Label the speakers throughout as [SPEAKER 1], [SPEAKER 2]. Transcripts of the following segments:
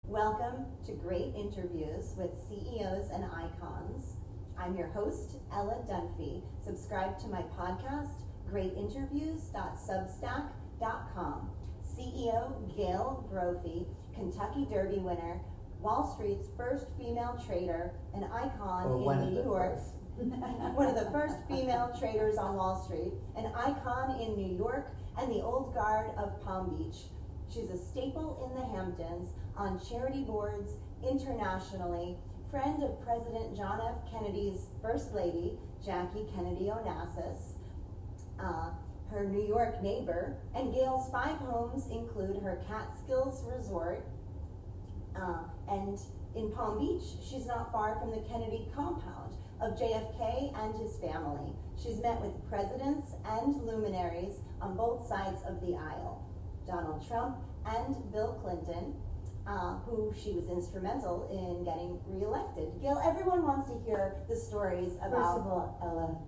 [SPEAKER 1] Welcome to Great Interviews with CEOs and Icons. I'm your host, Ella Dunphy. Subscribe to my podcast, greatinterviews.substack.com. CEO Gale Brophy, Kentucky Derby winner, Wall Street's first female trader, an icon in New York. One of the first female traders on Wall Street, an icon in New York and the old guard of Palm Beach. She's a staple in the Hamptons, on charity boards internationally, friend of President John F. Kennedy's First Lady, Jackie Kennedy Onassis, her New York neighbor, and Gale's 5 homes include her Catskills Resort, and in Palm Beach, she's not far from the Kennedy compound of JFK and his family. She's met with presidents and luminaries on both sides of the aisle. Donald Trump and Bill Clinton, who she was instrumental in getting reelected. Gale, everyone wants to hear the stories about...
[SPEAKER 2] First of all, Ella,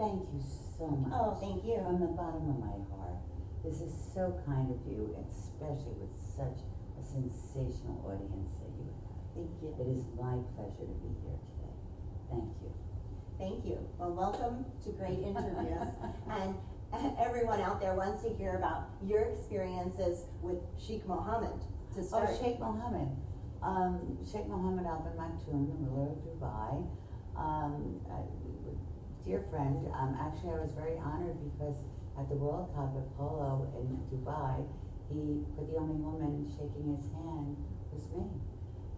[SPEAKER 2] thank you so much.
[SPEAKER 1] Oh, thank you.
[SPEAKER 2] From the bottom of my heart. This is so kind of you, especially with such a sensational audience that you have.
[SPEAKER 1] Thank you.
[SPEAKER 2] It is my pleasure to be here today. Thank you.
[SPEAKER 1] Thank you. Well, welcome to Great Interviews. And everyone out there wants to hear about your experiences with Sheikh Mohammed to start.
[SPEAKER 2] Oh, Sheikh Mohammed. Sheikh Mohammed Al bin Maktoum, the ruler of Dubai. Dear friend, actually I was very honored because at the World Cup at Polo in Dubai, he put the only woman shaking his hand was me.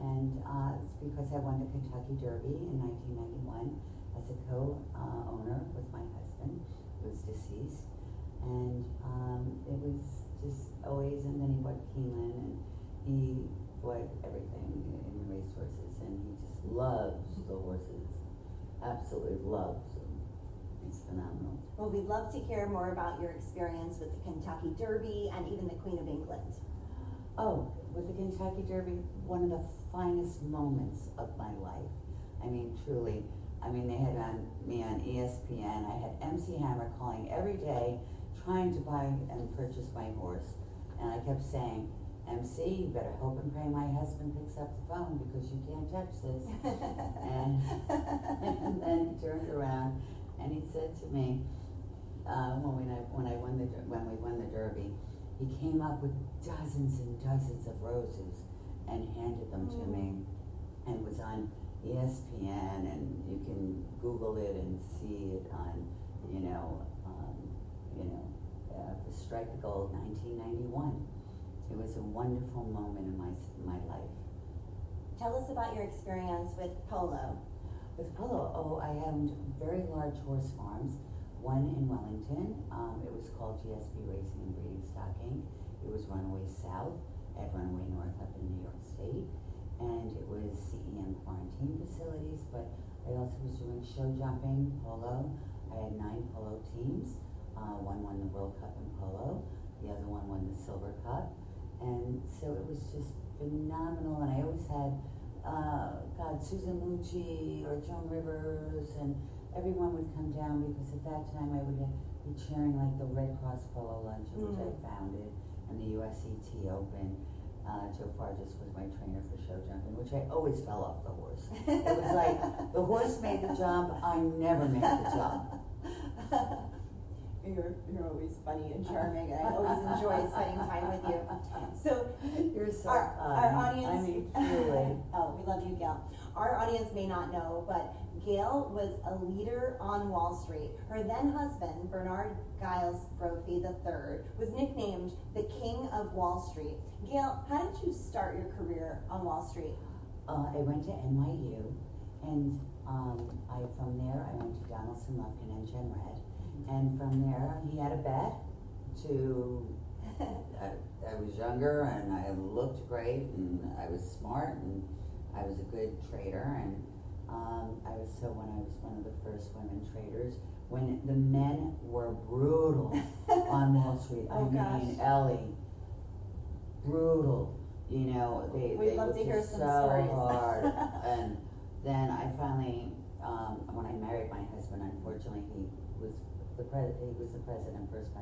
[SPEAKER 2] And it's because I won the Kentucky Derby in 1991 as a co-owner with my husband, who was deceased. And it was just always, and then he bought Keeneland, and he bought everything in racehorses, and he just loves the horses, absolutely loves them. It's phenomenal.
[SPEAKER 1] Well, we'd love to hear more about your experience with the Kentucky Derby and even the Queen of England.
[SPEAKER 2] Oh, with the Kentucky Derby, one of the finest moments of my life. I mean, truly. I mean, they had me on ESPN. I had MC Hammer calling every day, trying to buy and purchase my horse. And I kept saying, MC, you better hope and pray my husband picks up the phone because you can't touch this. and then he turned around and he said to me, when we won the Derby, he came up with dozens and dozens of roses and handed them to me, and was on ESPN, and you can Google it and see it on, the Strike the Gold 1991. It was a wonderful moment in my life.
[SPEAKER 1] Tell us about your experience with polo.
[SPEAKER 2] With polo, I owned very large horse farms. One in Wellington, it was called GSB Racing and Breeding Stocking. It was Runaway South at Runaway North up in New York State. And it was CEM quarantine facilities, but I also was doing show jumping, polo. I had 9 polo teams. One won the World Cup in polo. The other one won the Silver Cup. And so it was just phenomenal. And I always had, Susan Lucci or Joan Rivers, and everyone would come down because at that time I would be chairing like the Red Cross Polo Luncheon, which I founded, and the USET Open. Joe Farges was my trainer for show jumping, which I always fell off the horse. It was like, the horse made the jump, I never made the jump.
[SPEAKER 1] You're always funny and charming, and I always enjoy spending time with you. So,
[SPEAKER 2] You're so
[SPEAKER 1] our audience,
[SPEAKER 2] I mean, truly.
[SPEAKER 1] Oh, we love you, Gale. Our audience may not know, but Gale was a leader on Wall Street. Her then husband, Bernard Gale Brophy III, was nicknamed the King of Wall Street. Gale, how did you start your career on Wall Street?
[SPEAKER 2] I went to NYU, and from there I went to Donaldson, Lufkin, and Jenrette. And from there, he had a bet to, I was younger and I looked great and I was smart and I was a good trader, and when I was one of the first women traders, when the men were brutal on Wall Street.
[SPEAKER 1] Gosh.
[SPEAKER 2] Ellie, brutal, they
[SPEAKER 1] We'd love to hear some stories.
[SPEAKER 2] hard. And then I finally, when I married my husband, unfortunately, he was the president of First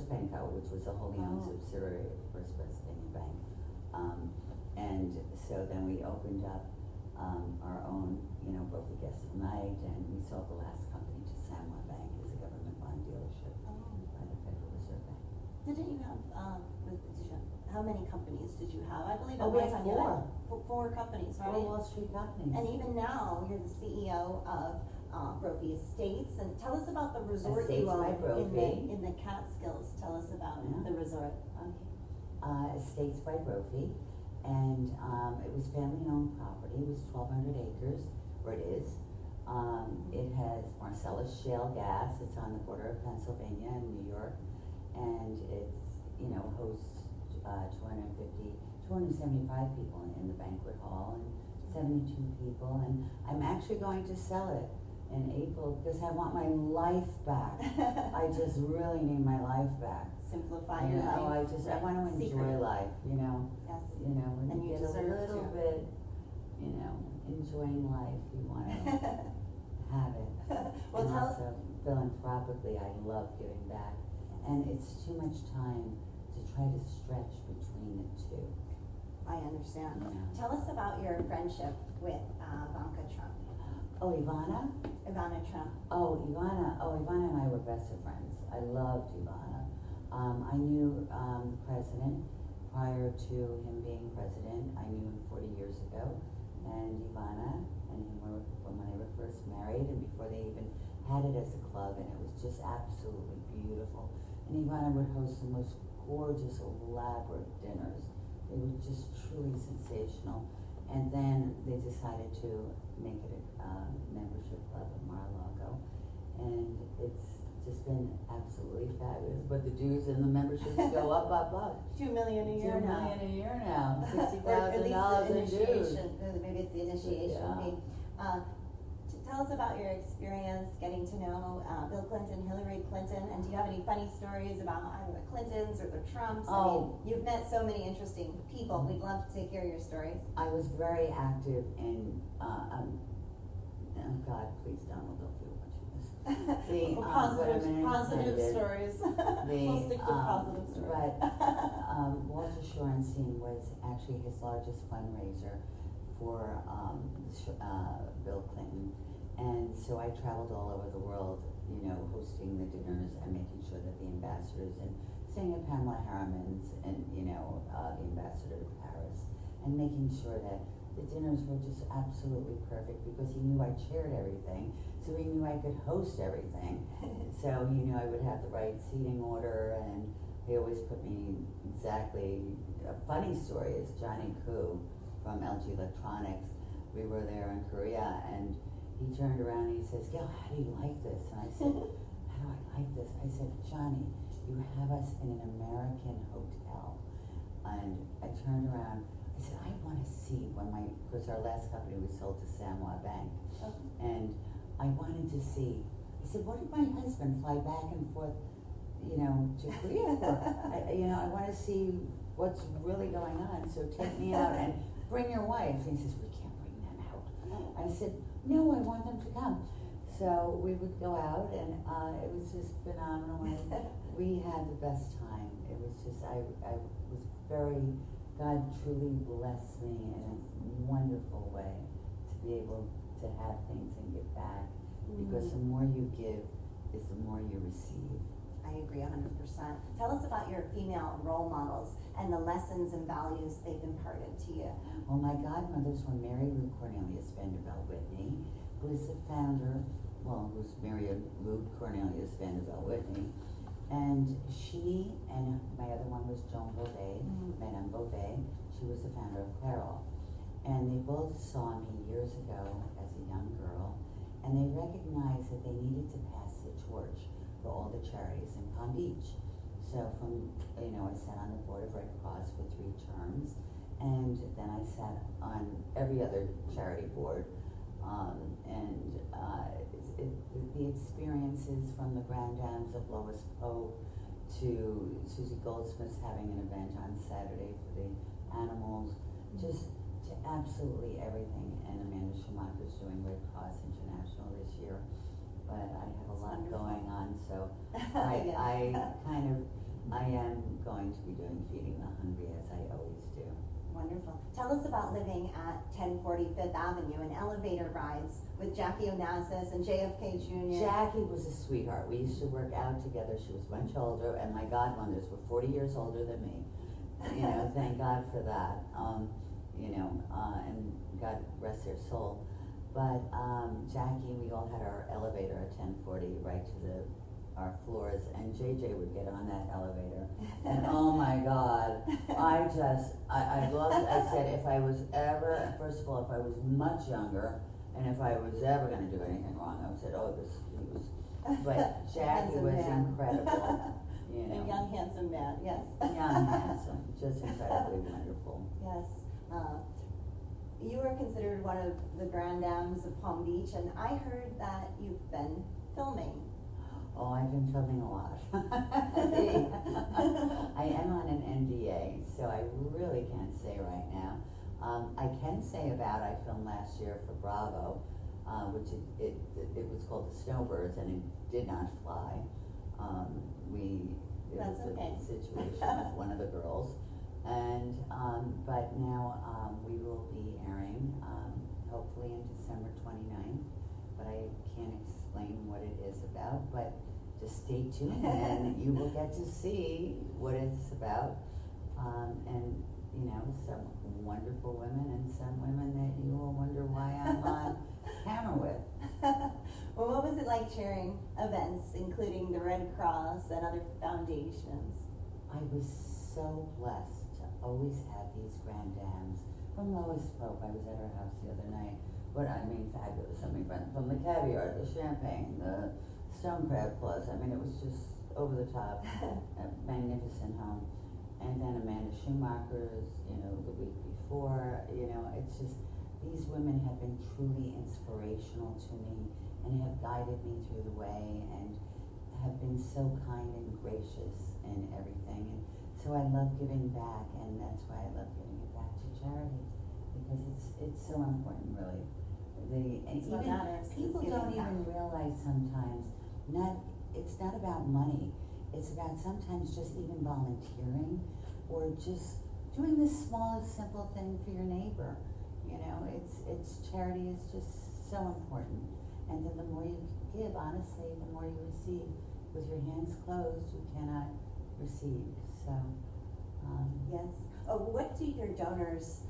[SPEAKER 2] Penco, which was a wholly owned subsidiary of First Pennsylvania Bank. And so then we opened up our own, Brophy Guest Night, and we sold the last company to Samoa Bank as a government bond dealership by the Federal Reserve Bank.
[SPEAKER 1] Didn't you have, how many companies did you have? I believe at
[SPEAKER 2] Oh, we
[SPEAKER 1] one
[SPEAKER 2] had
[SPEAKER 1] time you
[SPEAKER 2] four.
[SPEAKER 1] had four companies, right?
[SPEAKER 2] 4 Wall Street companies.
[SPEAKER 1] And even now, you're the CEO of Brophy Estates, and tell us about the resort
[SPEAKER 2] Estates
[SPEAKER 1] you
[SPEAKER 2] by
[SPEAKER 1] own
[SPEAKER 2] Brophy.
[SPEAKER 1] in the Catskills. Tell us about
[SPEAKER 2] Yeah.
[SPEAKER 1] the resort.
[SPEAKER 2] Estates by Brophy, and it was family-owned property. It was 1,200 acres, or it is. It has Marcellus shale gas. It's on the border of Pennsylvania and New York, and it's hosts 275 people in the banquet hall and 72 people. And I'm actually going to sell it in April because I want my life back. I just really need my life back.
[SPEAKER 1] Simplify your life.
[SPEAKER 2] I want to enjoy life,
[SPEAKER 1] Yes.
[SPEAKER 2] When
[SPEAKER 1] And
[SPEAKER 2] you
[SPEAKER 1] you
[SPEAKER 2] get a
[SPEAKER 1] deserve
[SPEAKER 2] little
[SPEAKER 1] to.
[SPEAKER 2] bit, enjoying life, you want to have it.
[SPEAKER 1] Well,
[SPEAKER 2] and
[SPEAKER 1] tell
[SPEAKER 2] also, philanthropically, I love giving back. And it's too much time to try to stretch between the two.
[SPEAKER 1] I understand.
[SPEAKER 2] Yeah.
[SPEAKER 1] Tell us about your friendship with Ivanka Trump.
[SPEAKER 2] Oh, Ivana?
[SPEAKER 1] Ivana Trump.
[SPEAKER 2] Ivana and I were best of friends. I loved Ivana. I knew the president prior to him being president. I knew him 40 years ago. And Ivana and him were when they were first married and before they even had it as a club, and it was just absolutely beautiful. And Ivana would host the most gorgeous, elaborate dinners. They were just truly sensational. And then they decided to make it a membership club in Mar-a-Lago. And it's just been absolutely fabulous. But the dues and the memberships go up.
[SPEAKER 1] $2 million a year
[SPEAKER 2] $2
[SPEAKER 1] now.
[SPEAKER 2] million a year now.
[SPEAKER 1] Or at least
[SPEAKER 2] $60,000
[SPEAKER 1] the
[SPEAKER 2] in dues.
[SPEAKER 1] initiation. Maybe it's the initiation
[SPEAKER 2] Yeah.
[SPEAKER 1] fee. Tell us about your experience getting to know Bill Clinton, Hillary Clinton, and do you have any funny stories about either the Clintons or the Trumps? I mean, you've met so many interesting people. We'd love to hear your stories.
[SPEAKER 2] I was very active in, oh God, please Donald, don't do a bunch of this.
[SPEAKER 1] Positive stories. We'll stick to positive stories.
[SPEAKER 2] But Walter Shorenstein was actually his largest fundraiser for Bill Clinton. And so I traveled all over the world, hosting the dinners and making sure that the ambassadors, and staying at Pamela Harriman's and, the ambassador to Paris, and making sure that the dinners were just absolutely perfect because he knew I chaired everything, so he knew I could host everything. So he knew I would have the right seating order, and he always put me exactly. A funny story is Johnny Koo from LG Electronics. We were there in Korea, and he turned around and he says, "Gale, how do you like this?" And I said, "How do I like this?" I said, "Johnny, you have us in an American hotel." And I turned around, I said, "I want to see because our last company was sold to Samoa Bank." And I wanted to see, I said, "What did my husband fly back and forth, to Korea for?" I want to see what's really going on, so take me out and bring your wife. And he says, "We can't bring them out." I said, "No, I want them to come." So we would go out, and it was just phenomenal. And we had the best time. It was just, I was God truly blessed me in a wonderful way to be able to have things and give back. Because the more you give is the more you receive.
[SPEAKER 1] I agree 100%. Tell us about your female role models and the lessons and values they've imparted to you.
[SPEAKER 2] Well, my godmothers were Mary Lou Cornelius Vanderbilt Whitney, who is the founder, who's Mary Lou Cornelius Vanderbilt Whitney. And she and my other one was Joan Beauvais, Madame Beauvais. She was the founder of Clairol. And they both saw me years ago as a young girl, and they recognized that they needed to pass the torch for all the charities in Palm Beach. So I sat on the board of Red Cross for 3 terms, and then I sat on every other charity board. The experiences from the Grand Dames of Lois Pope to Susie Goldsmith's having an event on Saturday for the animals, just to absolutely everything. And Amanda Schumacher's doing Red Cross International this year. But I have a lot going on, so I am going to be doing Feeding the Hungry, as I always do.
[SPEAKER 1] Wonderful. Tell us about living at 1040 Fifth Avenue and elevator rides with Jackie Onassis and JFK Jr.
[SPEAKER 2] Jackie was a sweetheart. We used to work out together. She was much older, and my godmothers were 40 years older than me. You know, thank God for that. And God rest their soul. But Jackie, we all had our elevator at 1040 right to our floors, and JJ would get on that elevator, and oh my God, I loved. I said, if I was ever, first of all, if I was much younger, and if I was ever going to do anything wrong, I said, oh, he was. But Jackie was incredible. You know.
[SPEAKER 1] A young, handsome man, yes.
[SPEAKER 2] Young, handsome, just incredibly wonderful.
[SPEAKER 1] Yes. You are considered one of the grand dames of Palm Beach, and I heard that you've been filming.
[SPEAKER 2] Oh, I've been filming a lot. I am on an NDA, so I really can't say right now. I can say about I filmed last year for Bravo, which it was called The Snowbirds, and it did not fly. It was a situation with one of the girls, and but now we will be airing hopefully in December 29th, but I can't explain what it is about, but just stay tuned and you will get to see what it's about, and you know, some wonderful women and some women that you will wonder why I'm on camera with.
[SPEAKER 1] Well, what was it like chairing events, including the Red Cross and other foundations?
[SPEAKER 2] I was so blessed to always have these grand dames. From Lois Pope, I was at her house the other night. But I mean, fabulous. I mean, from the caviar, the champagne, the stone crab plus. I mean, it was just over the top, a magnificent home. And then Amanda Schumacher's, you know, the week before. You know, it's just, these women have been truly inspirational to me and have guided me through the way and have been so kind and gracious and everything. And so I love giving back, and that's why I love giving it back to charity, because it's so important, really. People don't even realize sometimes, it's not about money. It's about sometimes just even volunteering or just doing the smallest simple thing for your neighbor. You know, it's charity is just so important. And then the more you give, honestly, the more you receive. With your hands closed, you cannot receive. So,
[SPEAKER 1] yes. What do your donors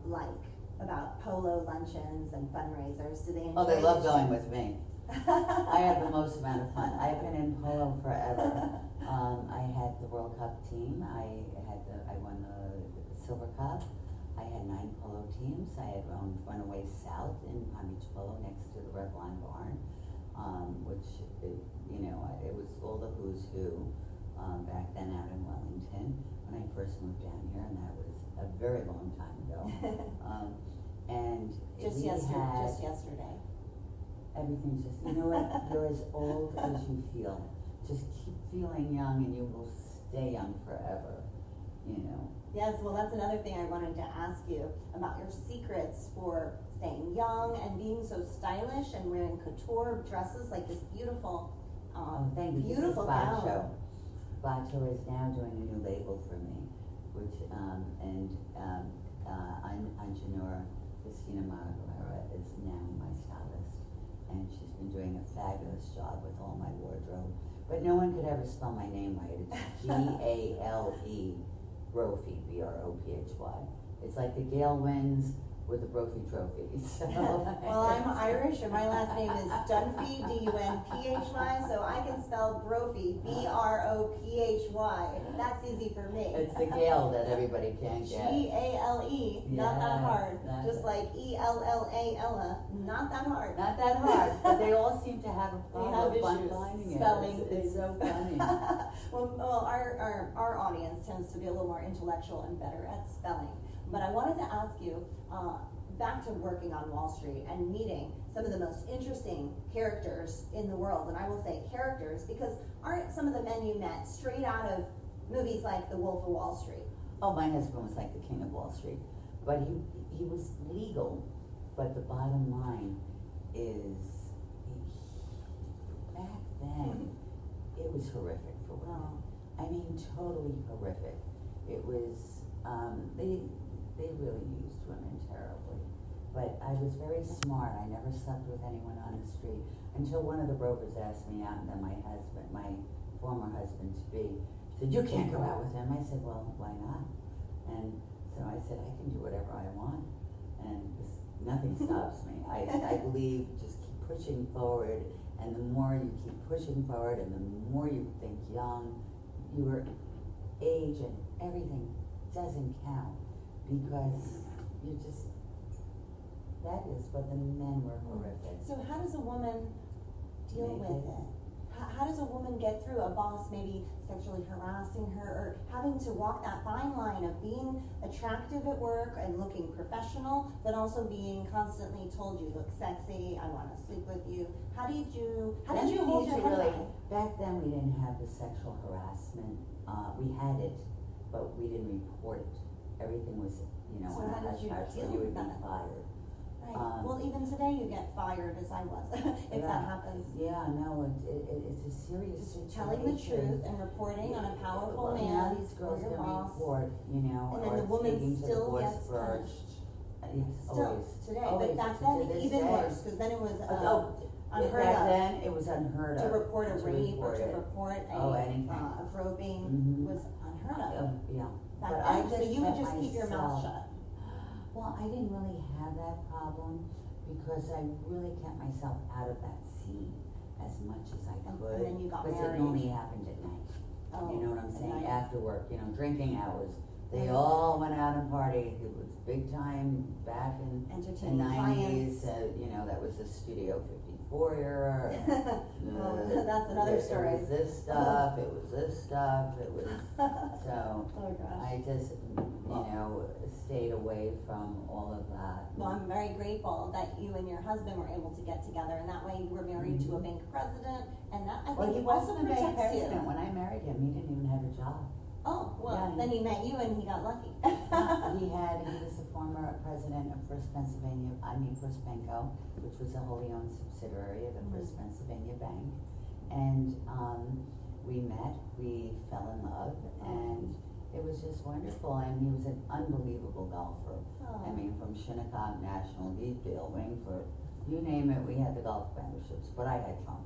[SPEAKER 1] like about polo luncheons and fundraisers? Do they enjoy?
[SPEAKER 2] Oh, they love going with me. I have the most amount of fun. I've been in polo forever. I had the World Cup team. I won the Silver Cup. I had 9 polo teams. I had Runaway South in Palm Beach Polo next to the Revlon Barn, which it was all the who's who back then out in Wellington when I first moved down here, and that was a very long time ago. And
[SPEAKER 1] just yesterday.
[SPEAKER 2] Everything's just, you know what, you're as old as you feel. Just keep feeling young and you will stay young forever, you know.
[SPEAKER 1] Yes, well, that's another thing I wanted to ask you about your secrets for staying young and being so stylish and wearing couture dresses like this beautiful,
[SPEAKER 2] thank you.
[SPEAKER 1] beautiful gown.
[SPEAKER 2] Bacho is now doing a new label for me, which, Anjanura Christina Maguera is now my stylist. And she's been doing a fabulous job with all my wardrobe. But no one could ever spell my name right. It's Gale Brophy, Brophy. It's like the Gale wins with the Brophy trophy. So.
[SPEAKER 1] Well, I'm Irish, and my last name is Dunphy, Dunphy, so I can spell Brophy, Brophy. That's easy for me.
[SPEAKER 2] It's the Gale that everybody can't get.
[SPEAKER 1] Gale, not that hard. Just like Ella, not that hard.
[SPEAKER 2] Not that hard, but they all seem to have a problem
[SPEAKER 1] issues
[SPEAKER 2] finding
[SPEAKER 1] spelling
[SPEAKER 2] it. It's so funny.
[SPEAKER 1] Well, our audience tends to be a little more intellectual and better at spelling. But I wanted to ask you, back to working on Wall Street and meeting some of the most interesting characters in the world, and I will say characters because aren't some of the men you met straight out of movies like The Wolf of Wall Street?
[SPEAKER 2] Oh, my husband was like the king of Wall Street, but he was legal, but the bottom line is, back then, it was horrific for women. I mean, totally horrific. It was, they really women terribly. But I was very smart. I never slept with anyone on the street until one of the brokers asked me out, and then my former husband to be, said, "You can't go out with him." I said, "Well, why not?" And so I said, "I can do whatever I want, and nothing stops me." I believe just keep pushing forward, and the more you keep pushing forward, and the more you think young, your age and everything doesn't count, because you're just. That is what the men were horrific.
[SPEAKER 1] So how does a woman deal with it? How does a woman get through a boss maybe sexually harassing her, or having to walk that fine line of being attractive at work and looking professional, but also being constantly told you look sexy, I want to sleep with you? How did you hold your head high?
[SPEAKER 2] Back then we didn't have the sexual harassment. We had it, but we didn't report it. Everything was,
[SPEAKER 1] So
[SPEAKER 2] on
[SPEAKER 1] how
[SPEAKER 2] a
[SPEAKER 1] did you
[SPEAKER 2] hush-hush,
[SPEAKER 1] deal
[SPEAKER 2] so you
[SPEAKER 1] with
[SPEAKER 2] would be
[SPEAKER 1] that?
[SPEAKER 2] fired.
[SPEAKER 1] Right. Well, even today you get fired, as I was, if that happens.
[SPEAKER 2] Yeah, no, it's a serious
[SPEAKER 1] Just
[SPEAKER 2] situation.
[SPEAKER 1] telling the truth and reporting on a powerful
[SPEAKER 2] Well,
[SPEAKER 1] man,
[SPEAKER 2] now these girls
[SPEAKER 1] or your
[SPEAKER 2] can
[SPEAKER 1] boss.
[SPEAKER 2] report,
[SPEAKER 1] And then
[SPEAKER 2] or
[SPEAKER 1] the woman
[SPEAKER 2] speaking to the
[SPEAKER 1] still
[SPEAKER 2] boss
[SPEAKER 1] gets
[SPEAKER 2] first.
[SPEAKER 1] Still,
[SPEAKER 2] Always.
[SPEAKER 1] today,
[SPEAKER 2] Always,
[SPEAKER 1] but back
[SPEAKER 2] to
[SPEAKER 1] then,
[SPEAKER 2] this
[SPEAKER 1] even
[SPEAKER 2] day.
[SPEAKER 1] worse, because then it was unheard
[SPEAKER 2] Back
[SPEAKER 1] of.
[SPEAKER 2] then, it was unheard of.
[SPEAKER 1] To report a rape or to
[SPEAKER 2] it.
[SPEAKER 1] report
[SPEAKER 2] Anything.
[SPEAKER 1] a groping was unheard of.
[SPEAKER 2] Yeah.
[SPEAKER 1] Back
[SPEAKER 2] But
[SPEAKER 1] then,
[SPEAKER 2] I
[SPEAKER 1] so you would
[SPEAKER 2] kept
[SPEAKER 1] just keep your mouth
[SPEAKER 2] myself-
[SPEAKER 1] shut.
[SPEAKER 2] Well, I didn't really have that problem because I really kept myself out of that scene as much as I could.
[SPEAKER 1] And then you got
[SPEAKER 2] Because
[SPEAKER 1] married.
[SPEAKER 2] it only happened at night.
[SPEAKER 1] Oh,
[SPEAKER 2] You know what I'm
[SPEAKER 1] at
[SPEAKER 2] saying?
[SPEAKER 1] night.
[SPEAKER 2] After work, drinking hours. They
[SPEAKER 1] Right.
[SPEAKER 2] all went out and partied. It was big time back in the
[SPEAKER 1] Entertaining
[SPEAKER 2] '90s.
[SPEAKER 1] clients.
[SPEAKER 2] That was the Studio 54 era.
[SPEAKER 1] Well, that's another story.
[SPEAKER 2] It was this stuff. It was this stuff. It was so.
[SPEAKER 1] Oh gosh.
[SPEAKER 2] I just stayed away from all of that.
[SPEAKER 1] Well, I'm very grateful that you and your husband were able to get together, and that way you were married to a bank president, and that I
[SPEAKER 2] Well,
[SPEAKER 1] think
[SPEAKER 2] he
[SPEAKER 1] it also
[SPEAKER 2] wasn't a bank
[SPEAKER 1] protects you.
[SPEAKER 2] president. When I married him, he didn't even have a job.
[SPEAKER 1] Oh, well,
[SPEAKER 2] Yeah,
[SPEAKER 1] then he met you and he got lucky.
[SPEAKER 2] He was the former president of First Penco, which was a wholly owned subsidiary of the First Pennsylvania Bank. And we met, we fell in love, and it was just wonderful. And he was an unbelievable golfer.
[SPEAKER 1] Oh.
[SPEAKER 2] I mean, from Shinnecock National, Gale Wingford, you name it, we had the golf memberships, but I had Trump.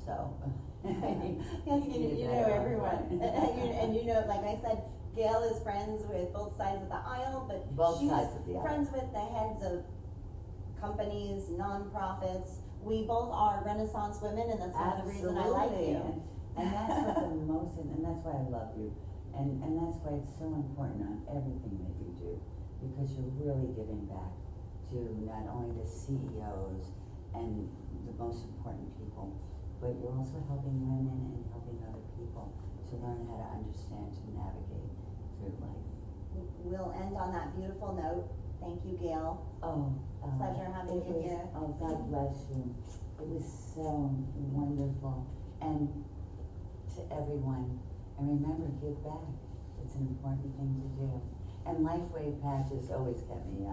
[SPEAKER 2] So.
[SPEAKER 1] Yes, you know everyone. and like I said, Gale is friends with both sides of the aisle, but
[SPEAKER 2] Both
[SPEAKER 1] she's
[SPEAKER 2] sides of the aisle.
[SPEAKER 1] friends with the heads of companies, nonprofits. We both are Renaissance women, and that's another reason I like you.
[SPEAKER 2] And that's what and that's why I love you. And that's why it's so important on everything that you do, because you're really giving back to not only the CEOs and the most important people, but you're also helping women and helping other people to learn how to understand, to navigate through life.
[SPEAKER 1] We'll end on that beautiful note. Thank you, Gale. Pleasure having you here.
[SPEAKER 2] Oh, God bless you. It was so wonderful. And to everyone, and remember, give back. It's an important thing to do. And LifeWave patches always get me.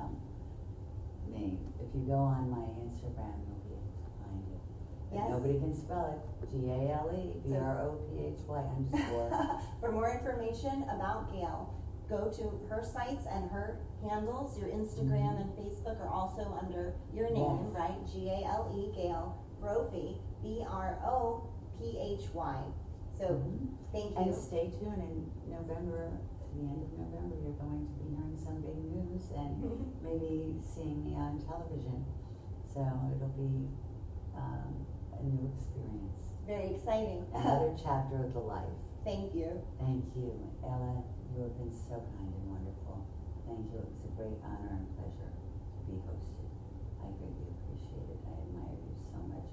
[SPEAKER 2] If you go on my Instagram, you'll be able to find it.
[SPEAKER 1] Yes.
[SPEAKER 2] Nobody can spell it. GALEBROPHY_.
[SPEAKER 1] For more information about Gale, go to her sites and her handles. Your Instagram and Facebook are also under your name,
[SPEAKER 2] Yes.
[SPEAKER 1] right? GALE, Gale Brophy, BROPHY. So thank you.
[SPEAKER 2] And stay tuned in November, to the end of November, you're going to be hearing some big news and maybe seeing me on television. So it'll be a new experience.
[SPEAKER 1] Very exciting.
[SPEAKER 2] Another chapter of the life.
[SPEAKER 1] Thank you.
[SPEAKER 2] Thank you. Ella, you have been so kind and wonderful. Thank you. It was a great honor and pleasure to be hosted. I greatly appreciate it. I admire you so much.